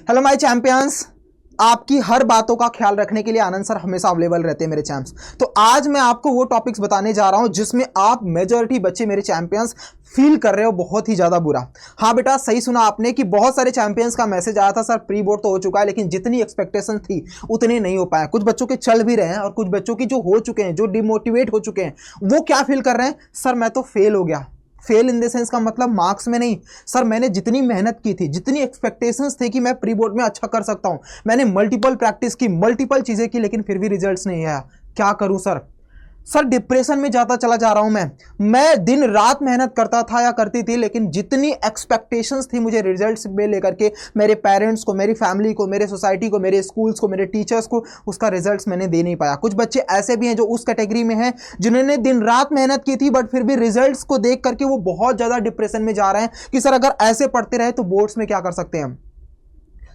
Hello my champions. आपकी हर बातों का ख्याल रखने के लिए आनंद सर हमेशा अवेलेबल रहते हैं मेरे चैंप्स। तो आज मैं आपको वो टॉपिक्स बताने जा रहा हूं जिसमें आप मेजॉरिटी बच्चे मेरे चैंपियंस फील कर रहे हो बहुत ही ज्यादा बुरा। हाँ बेटा, सही सुना आपने कि बहुत सारे चैंपियंस का मैसेज आया था सर प्री बोर्ड तो हो चुका है, लेकिन जितनी एक्सपेक्टेशन थी उतनी नहीं हो पाया। कुछ बच्चों के चल भी रहे हैं और कुछ बच्चों की जो हो चुके हैं, जो डिमोटिवेट हो चुके हैं, वो क्या फील कर रहे हैं, सर मैं तो फेल हो गया। फेल इन द सेंस का मतलब मार्क्स में नहीं, सर मैंने जितनी मेहनत की थी, जितनी एक्सपेक्टेशंस थे कि मैं प्री बोर्ड में अच्छा कर सकता हूं, मैंने मल्टीपल प्रैक्टिस की, मल्टीपल चीजें की, लेकिन फिर भी रिजल्ट्स नहीं आया। क्या करूं सर डिप्रेशन में जाता चला जा रहा हूं मैं दिन रात मेहनत करता था या करती थी, लेकिन जितनी एक्सपेक्टेशंस थी मुझे रिजल्ट्स में लेकर के, मेरे पेरेंट्स को, मेरी फैमिली को, मेरे सोसाइटी को, मेरे स्कूल्स को, मेरे टीचर्स को, उसका रिजल्ट्स मैंने दे नहीं पाया। कुछ बच्चे ऐसे भी हैं जो उस कैटेगरी में हैं जिन्होंने दिन रात मेहनत की थी, बट फिर भी रिजल्ट्स को देख करके वो बहुत ज्यादा डिप्रेशन में जा रहे हैं कि सर अगर ऐसे पढ़ते रहे तो बोर्ड्स में क्या कर सकते हैं।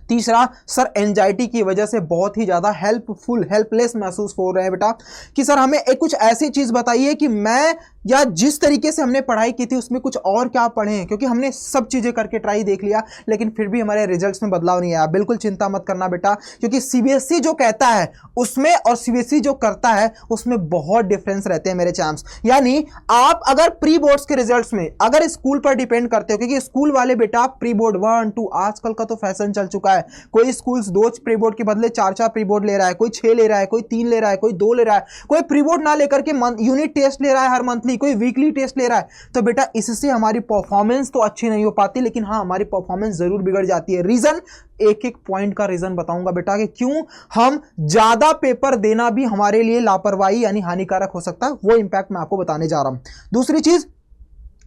तीसरा, सर एंजाइटी की वजह से बहुत ही ज्यादा हेल्पलेस महसूस हो रहे हैं बेटा कि सर हमें एक कुछ ऐसी चीज बताइए कि मैं या जिस तरीके से हमने पढ़ाई की थी उसमें कुछ और क्या पढ़ें, क्योंकि हमने सब चीजें करके ट्राई देख लिया लेकिन फिर भी हमारे रिजल्ट्स में बदलाव नहीं आया। बिल्कुल चिंता मत करना बेटा, क्योंकि सीबीएसई जो कहता है उसमें और सीबीएसई जो करता है उसमें बहुत डिफरेंस रहते हैं मेरे चैम्प्स। यानी आप अगर प्री बोर्ड्स के रिजल्ट्स में अगर स्कूल पर डिपेंड करते हो, क्योंकि स्कूल वाले बेटा प्री बोर्ड 1, 2 आजकल का तो फैशन चल चुका है। कोई स्कूल्स 2 प्री बोर्ड के बदले 4 प्री बोर्ड ले रहा है, कोई 6 ले रहा है, कोई 3 ले रहा है, कोई 2 ले रहा है, कोई प्री बोर्ड ना लेकर के यूनिट टेस्ट ले रहा है हर मंथली, कोई वीकली टेस्ट ले रहा है। तो बेटा इससे हमारी परफॉर्मेंस तो अच्छी नहीं हो पाती, लेकिन हाँ हमारी परफॉर्मेंस जरूर बिगड़ जाती है। रीजन, एक एक पॉइंट का रीजन बताऊंगा बेटा कि क्यों हम ज्यादा पेपर देना भी हमारे लिए लापरवाही यानी हानिकारक हो सकता है। वो इंपैक्ट मैं आपको बताने जा रहा हूं। दूसरी चीज,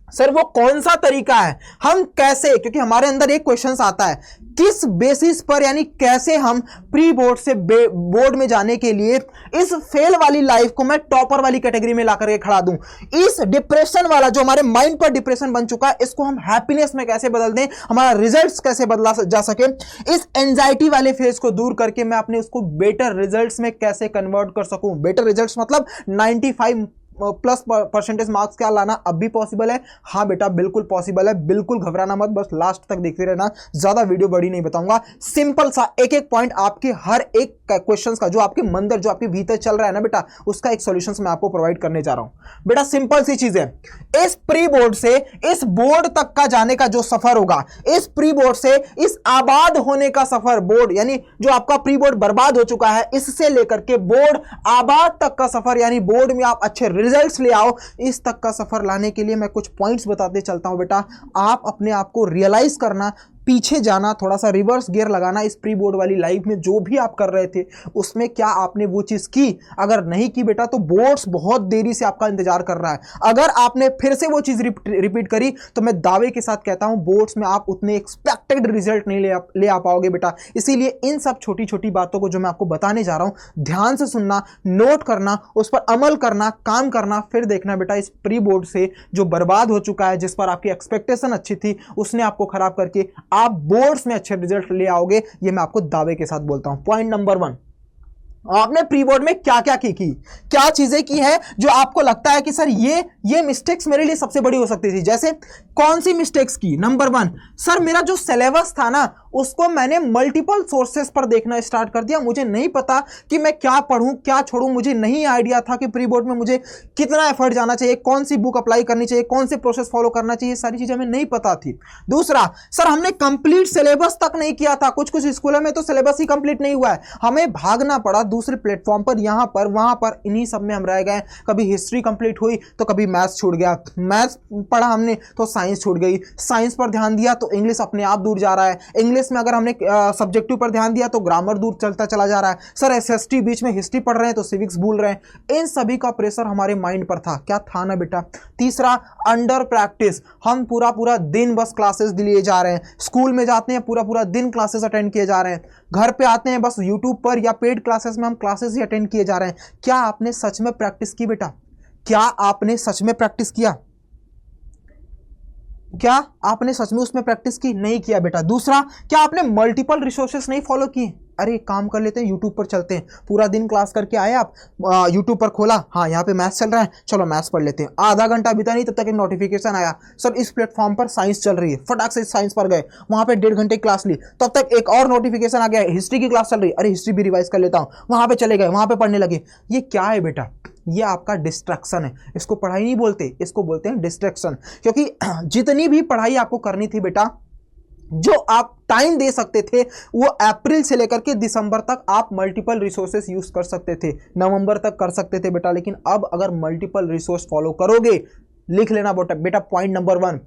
सर वो कौन सा तरीका है, हम कैसे, क्योंकि हमारे अंदर एक क्वेश्चन आता है किस बेसिस पर यानी कैसे हम प्री बोर्ड से बोर्ड में जाने के लिए इस फेल वाली लाइफ को मैं टॉपर वाली कैटेगरी में ला करके खड़ा दूं। इस डिप्रेशन वाला जो हमारे माइंड पर डिप्रेशन बन चुका है इसको हम हैप्पीनेस में कैसे बदल दें, हमारा रिजल्ट्स कैसे बदला जा सके, इस एंजाइटी वाले फेज को दूर करके मैं अपने उसको बेटर रिजल्ट्स में कैसे कन्वर्ट कर सकूं। बेटर रिजल्ट्स मतलब 95 प्लस परसेंटेज मार्क्स क्या लाना अब भी पॉसिबल है। हाँ बेटा बिल्कुल पॉसिबल है, बिल्कुल घबराना मत, बस लास्ट तक देखते रहना, ज्यादा वीडियो बड़ी नहीं बताऊंगा। सिंपल सा एक एक पॉइंट आपके हर एक क्वेश्चंस का जो आपके मंदिर जो आपके भीतर चल रहा है ना बेटा, उसका एक सॉल्यूशंस मैं आपको प्रोवाइड करने जा रहा हूं। बेटा सिंपल सी चीज है, इस प्री बोर्ड से इस बोर्ड तक का जाने का जो सफर होगा, इस प्री बोर्ड से इस आबाद होने का सफर, बोर्ड यानी जो आपका प्री बोर्ड बर्बाद हो चुका है इससे लेकर के बोर्ड आबाद तक का सफर, यानी बोर्ड में आप अच्छे रिजल्ट्स ले आओ, इस तक का सफर लाने के लिए मैं कुछ पॉइंट्स बताते चलता हूं बेटा। आप अपने आप को रियलाइज करना, पीछे जाना, थोड़ा सा रिवर्स गियर लगाना, इस प्री बोर्ड वाली लाइफ में जो भी आप कर रहे थे उसमें क्या आपने वो चीज की। अगर नहीं की बेटा तो बोर्ड्स बहुत देरी से आपका इंतजार कर रहा है। अगर आपने फिर से वो चीज रिपीट करी तो मैं दावे के साथ कहता हूं बोर्ड्स में आप उतने एक्सपेक्टेड रिजल्ट नहीं ले आ पाओगे बेटा। इसीलिए इन सब छोटी छोटी बातों को जो मैं आपको बताने जा रहा हूं ध्यान से सुनना, नोट करना, उस पर अमल करना, काम करना, फिर देखना बेटा इस प्री बोर्ड से जो बर्बाद हो चुका है, जिस पर आपकी एक्सपेक्टेशन अच्छी थी, उसने आपको खराब करके आप बोर्ड्स में अच्छे रिजल्ट ले आओगे, ये मैं आपको दावे के साथ बोलता हूं। पॉइंट नंबर 1, आपने प्री बोर्ड में क्या क्या की क्या चीजें की हैं जो आपको लगता है कि सर ये मिस्टेक्स मेरे लिए सबसे बड़ी हो सकती थी। जैसे कौन सी मिस्टेक्स की? नंबर 1, सर मेरा जो सिलेबस था ना उसको मैंने मल्टीपल सोर्सेस पर देखना स्टार्ट कर दिया। मुझे नहीं पता कि मैं क्या पढ़ूं क्या छोड़ूं, मुझे नहीं आइडिया था कि प्री बोर्ड में मुझे कितना एफर्ट जाना चाहिए, कौन सी बुक अप्लाई करनी चाहिए, कौन से प्रोसेस फॉलो करना चाहिए, सारी चीजें हमें नहीं पता थी। दूसरा, सर हमने कंप्लीट सिलेबस तक नहीं किया था। कुछ स्कूलों में तो सिलेबस ही कंप्लीट नहीं हुआ है, हमें भागना पड़ा दूसरे प्लेटफॉर्म पर, यहां पर वहां पर, इन्हीं सब में हम रह गए। कभी हिस्ट्री कंप्लीट हुई तो कभी मैथ्स छूट गया, मैथ्स पढ़ा हमने तो साइंस छूट गई, साइंस पर ध्यान दिया तो इंग्लिश अपने आप दूर जा रहा है, इंग्लिश में अगर हमने सब्जेक्टिव पर ध्यान दिया तो ग्रामर दूर चलता चला जा रहा है। सर एसएसटी बीच में हिस्ट्री पढ़ रहे हैं तो सिविक्स भूल रहे हैं। इन सभी का प्रेशर हमारे माइंड पर था। क्या था ना बेटा। तीसरा, अंडर प्रैक्टिस, हम पूरा दिन बस क्लासेस लिए जा रहे हैं, स्कूल में जाते हैं पूरा दिन क्लासेस अटेंड किए जा रहे हैं, घर पे आते हैं बस यूट्यूब पर या पेड क्लासेस में हम क्लासेस ही अटेंड किए जा रहे हैं। क्या आपने सच में प्रैक्टिस की बेटा? क्या आपने सच में प्रैक्टिस किया? क्या आपने सच में उसमें प्रैक्टिस की? नहीं किया बेटा। दूसरा, क्या आपने मल्टीपल रिसोर्सेस नहीं फॉलो किए? अरे काम कर लेते हैं, यूट्यूब पर चलते हैं, पूरा दिन क्लास करके आए आप, यूट्यूब पर खोला, हाँ यहाँ पे मैथ्स चल रहा है, चलो मैथ्स पढ़ लेते हैं। आधा घंटा बीता नहीं, तब तक एक नोटिफिकेशन आया, सर इस प्लेटफॉर्म पर साइंस चल रही है, फटाक से साइंस पर गए, वहाँ पे 1.5 घंटे क्लास ली, तब तक एक और नोटिफिकेशन आ गया, हिस्ट्री की क्लास चल रही है, अरे हिस्ट्री भी रिवाइज कर लेता हूँ, वहाँ पे चले गए, वहाँ पे पढ़ने लगे। ये क्या है बेटा? ये आपका डिस्ट्रैक्शन है। इसको पढ़ाई नहीं बोलते, इसको बोलते हैं डिस्ट्रैक्शन। क्योंकि जितनी भी पढ़ाई आपको करनी थी बेटा, जो आप टाइम दे सकते थे, वो अप्रैल से लेकर के दिसंबर तक आप मल्टीपल रिसोर्सेस यूज कर सकते थे, नवंबर तक कर सकते थे बेटा। लेकिन अब अगर मल्टीपल रिसोर्स फॉलो करोगे, लिख लेना बेटा पॉइंट नंबर 1,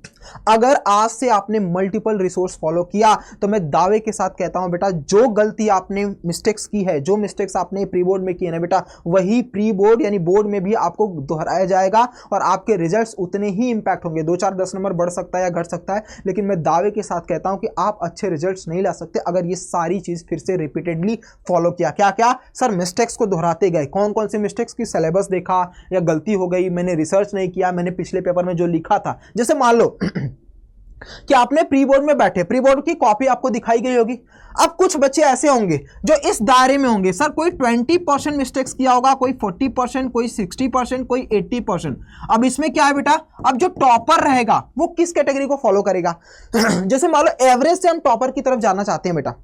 अगर आज से आपने मल्टीपल रिसोर्स फॉलो किया तो मैं दावे के साथ कहता हूं बेटा, जो गलती आपने मिस्टेक्स की है, जो मिस्टेक्स आपने प्री बोर्ड में किए ना बेटा, वही प्री बोर्ड यानी बोर्ड में भी आपको दोहराया जाएगा और आपके रिजल्ट्स उतने ही इंपैक्ट होंगे। 2-4-10 नंबर बढ़ सकता है या घट सकता है, लेकिन मैं दावे के साथ कहता हूं कि आप अच्छे रिजल्ट्स नहीं ला सकते अगर ये सारी चीज फिर से रिपीटेडली फॉलो किया। क्या क्या सर? मिस्टेक्स को दोहराते गए। कौन कौन से मिस्टेक्स की? सिलेबस देखा या गलती हो गई, मैंने रिसर्च नहीं किया, मैंने पिछले पेपर में जो लिखा था। जैसे मान लो कि आपने प्री बोर्ड में बैठे, प्री बोर्ड की कॉपी आपको दिखाई गई होगी। अब कुछ बच्चे ऐसे होंगे जो इस दायरे में होंगे, सर कोई 20% मिस्टेक्स किया होगा, कोई 40%, कोई 60%, कोई 80%। अब इसमें क्या है बेटा, अब जो टॉपर रहेगा वो किस कैटेगरी को फॉलो करेगा? जैसे मान लो एवरेज से हम टॉपर की तरफ जाना चाहते हैं बेटा,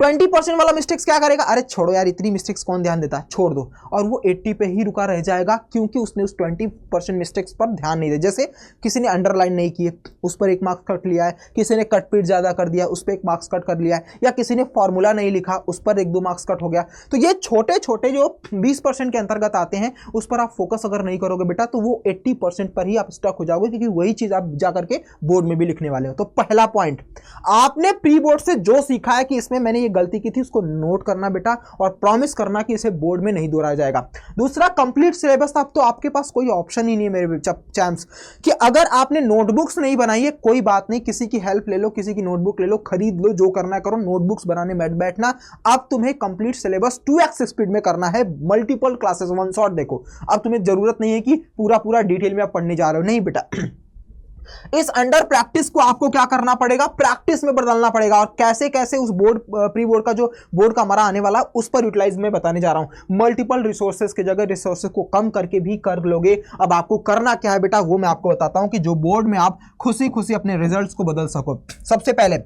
20% वाला मिस्टेक्स क्या करेगा? अरे छोड़ो यार, इतनी मिस्टेक्स कौन ध्यान देता है, छोड़ दो। और वो 80 पे ही रुका रह जाएगा, क्योंकि उसने उस 20% मिस्टेक्स पर ध्यान नहीं दिया। जैसे किसी ने अंडरलाइन नहीं किए, उस पर 1 मार्क्स कट लिया है, किसी ने कट पीट ज्यादा कर दिया, उस पर 1 मार्क्स कट कर लिया है, या किसी ने फॉर्मूला नहीं लिखा, उस पर 1-2 मार्क्स कट हो गया। तो ये छोटे छोटे जो 20% के अंतर्गत आते हैं, उस पर आप फोकस अगर नहीं करोगे बेटा, तो वो 80% पर ही आप स्टक हो जाओगे, क्योंकि वही चीज आप जाकर के बोर्ड में भी लिखने वाले हो। तो पहला पॉइंट, आपने प्री बोर्ड से जो सीखा है कि इसमें मैंने ये गलती की थी, उसको नोट करना बेटा, और प्रॉमिस करना कि इसे बोर्ड में नहीं दोहराया जाएगा। दूसरा, कंप्लीट सिलेबस। अब तो आपके पास कोई ऑप्शन ही नहीं है मेरे चैम्प्स, कि अगर आपने नोटबुक्स नहीं बनाई है, कोई बात नहीं, किसी की हेल्प ले लो, किसी की नोटबुक ले लो, खरीद लो, जो करना है करो, नोटबुक्स बनाने मत बैठना। अब तुम्हें कंप्लीट सिलेबस 2x स्पीड में करना है, मल्टीपल क्लासेस, वन शॉट। देखो, अब तुम्हें जरूरत नहीं है कि पूरा डिटेल में आप पढ़ने जा रहे हो, नहीं बेटा। इस अंडर प्रैक्टिस को आपको क्या करना पड़ेगा? प्रैक्टिस में बदलना पड़ेगा। और कैसे कैसे उस बोर्ड, प्री बोर्ड का जो बोर्ड का हमारा आने वाला, उस पर यूटिलाइज में बताने जा रहा हूं। मल्टीपल रिसोर्सेज की जगह रिसोर्सेज को कम करके भी कर लोगे। अब आपको करना क्या है बेटा, वो मैं आपको बताता हूं, कि जो बोर्ड में आप खुशी खुशी अपने रिजल्ट्स को बदल सको। सबसे पहले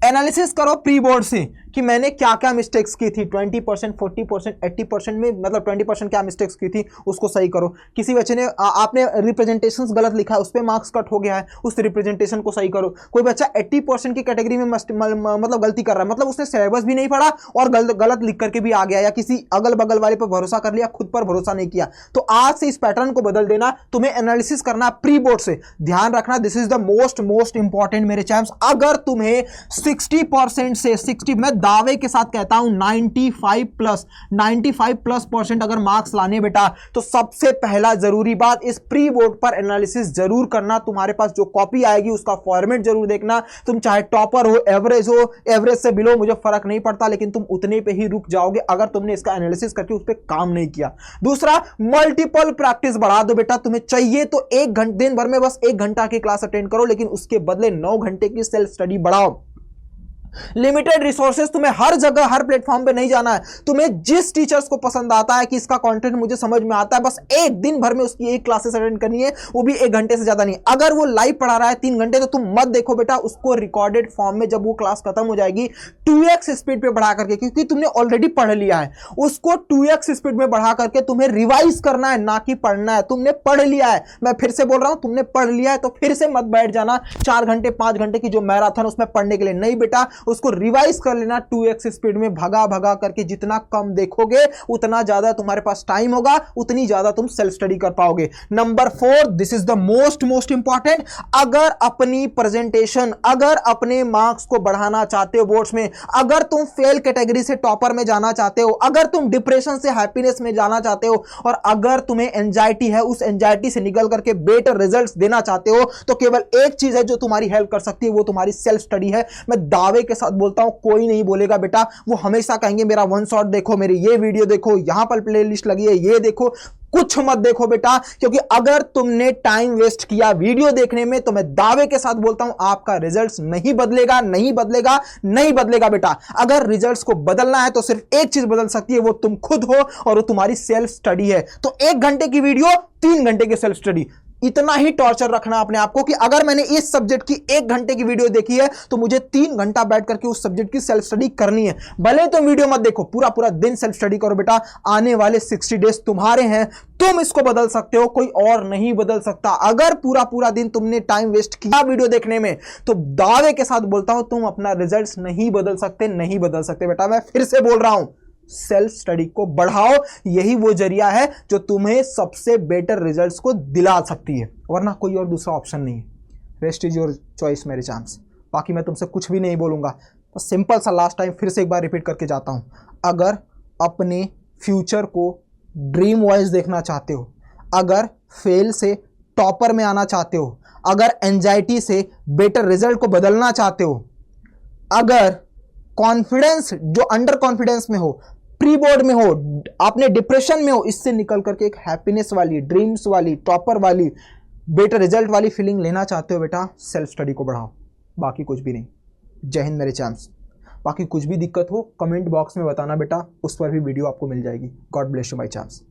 एनालिसिस करो प्री बोर्ड से कि मैंने क्या क्या मिस्टेक्स की थी, 20%, 40%, 80% में, मतलब 20% क्या मिस्टेक्स की थी, उसको सही करो। किसी बच्चे ने आपने रिप्रेजेंटेशंस गलत लिखा है, उस पर मार्क्स कट हो गया है, उस रिप्रेजेंटेशन को सही करो। कोई बच्चा 80% की कैटेगरी में मतलब गलती कर रहा है, मतलब उसने सिलेबस भी नहीं पढ़ा और गलत लिख करके भी आ गया, या किसी अगल बगल वाले पर भरोसा कर लिया, खुद पर भरोसा नहीं किया। तो आज से इस पैटर्न को बदल देना, तुम्हें एनालिसिस करना प्री बोर्ड से। ध्यान रखना, this is the most important मेरे चैम्प्स। अगर तुम्हें 60% से 60, मैं दावे के साथ कहता हूं 95+ अगर मार्क्स लाने बेटा, तो सबसे पहला जरूरी बात, इस प्री बोर्ड पर एनालिसिस जरूर करना। तुम्हारे पास जो कॉपी आएगी उसका फॉर्मेट जरूर देखना। तुम चाहे टॉपर हो, एवरेज से बिलो, मुझे फर्क नहीं पड़ता, लेकिन तुम उतने पे ही रुक जाओगे अगर तुमने इसका एनालिसिस करके उस पर काम नहीं किया। दूसरा, मल्टीपल प्रैक्टिस बढ़ा दो बेटा। तुम्हें चाहिए तो 1 घंटे, दिन भर में बस 1 घंटा की क्लास अटेंड करो, लेकिन उसके बदले 9 घंटे की सेल्फ स्टडी बढ़ाओ। लिमिटेड रिसोर्सेज, तुम्हें हर जगह हर प्लेटफॉर्म पे नहीं जाना है। तुम्हें जिस टीचर्स को पसंद आता है कि इसका कंटेंट मुझे समझ में आता है, बस एक दिन भर में उसकी 1 क्लासेस अटेंड करनी है, वो भी 1 घंटे से ज्यादा नहीं। अगर वो लाइव पढ़ा रहा है 3 घंटे, तो तुम मत देखो बेटा, उसको रिकॉर्डेड फॉर्म में जब वो क्लास खत्म हो जाएगी 2x स्पीड पे बढ़ा करके, क्योंकि तुमने ऑलरेडी पढ़ लिया है, उसको 2x स्पीड में बढ़ा करके तुम्हें रिवाइज करना है, ना कि पढ़ना है। तुमने पढ़ लिया है, मैं फिर से बोल रहा हूं, तुमने पढ़ लिया है, तो फिर से मत बैठ जाना 4 घंटे 5 घंटे की जो मैराथन उसमें पढ़ने के लिए। नहीं बेटा, उसको रिवाइज कर लेना 2x स्पीड में, भगा करके। जितना कम देखोगे उतना ज्यादा तुम्हारे पास टाइम होगा, उतनी ज्यादा तुम सेल्फ स्टडी कर पाओगे। Number 4, this is the most important, अगर अपनी प्रेजेंटेशन, अगर अपने मार्क्स को बढ़ाना चाहते हो बोर्ड्स में, अगर तुम फेल कैटेगरी से टॉपर में जाना चाहते हो, अगर तुम डिप्रेशन से हैप्पीनेस में जाना चाहते हो, और अगर तुम्हें एंजाइटी है, उस एंजाइटी से निकल करके बेटर रिजल्ट्स देना चाहते हो, तो केवल एक चीज है जो तुम्हारी हेल्प कर सकती है, वो तुम्हारी सेल्फ स्टडी है। मैं दावे के साथ बोलता हूं, कोई नहीं बोलेगा बेटा, वो हमेशा कहेंगे मेरा वन शॉट देखो, मेरी ये वीडियो देखो, यहां पर प्लेलिस्ट लगी है, ये देखो। कुछ मत देखो बेटा, क्योंकि अगर तुमने टाइम वेस्ट किया वीडियो देखने में तो मैं दावे के साथ बोलता हूं आपका रिजल्ट्स नहीं बदलेगा, नहीं बदलेगा, नहीं बदलेगा बेटा। अगर रिजल्ट्स को बदलना है तो सिर्फ एक चीज बदल सकती है, वो तुम खुद हो और वो तुम्हारी सेल्फ स्टडी है। तो 1 घंटे की वीडियो, 3 घंटे की सेल्फ स्टडी, इतना ही टॉर्चर रखना अपने आप को कि अगर मैंने इस सब्जेक्ट की 1 घंटे की वीडियो देखी है तो मुझे 3 घंटा बैठ करके उस सब्जेक्ट की सेल्फ स्टडी करनी है। भले तुम वीडियो मत देखो, पूरा पूरा दिन सेल्फ स्टडी करो बेटा। आने वाले 60 डेज तुम्हारे हैं, तुम इसको बदल सकते हो, कोई और नहीं बदल सकता। अगर पूरा पूरा दिन तुमने टाइम वेस्ट किया वीडियो देखने में तो दावे के साथ बोलता हूं तुम अपना रिजल्ट नहीं बदल सकते, नहीं बदल सकते बेटा। मैं फिर से बोल रहा हूं, सेल्फ स्टडी को बढ़ाओ, यही वो जरिया है जो तुम्हें सबसे बेटर रिजल्ट्स को दिला सकती है, वरना कोई और दूसरा ऑप्शन नहीं है। रेस्ट इज योर चॉइस मेरे चांस। बाकी मैं तुमसे कुछ भी नहीं बोलूंगा, तो सिंपल सा लास्ट टाइम फिर से एक बार रिपीट करके जाता हूं। अगर अपने फ्यूचर को ड्रीम वाइज देखना चाहते हो, अगर फेल से टॉपर में आना चाहते हो, अगर एंजाइटी से बेटर रिजल्ट को बदलना चाहते हो, अगर कॉन्फिडेंस जो अंडर कॉन्फिडेंस में हो, प्री बोर्ड में हो, आपने डिप्रेशन में हो, इससे निकल करके एक हैप्पीनेस वाली, ड्रीम्स वाली, टॉपर वाली, बेटर रिजल्ट वाली फीलिंग लेना चाहते हो बेटा, सेल्फ स्टडी को बढ़ाओ। बाकी कुछ भी नहीं। जय हिंद मेरे चैम्प्स। बाकी कुछ भी दिक्कत हो कमेंट बॉक्स में बताना बेटा, उस पर भी वीडियो आपको मिल जाएगी। God bless you my champs.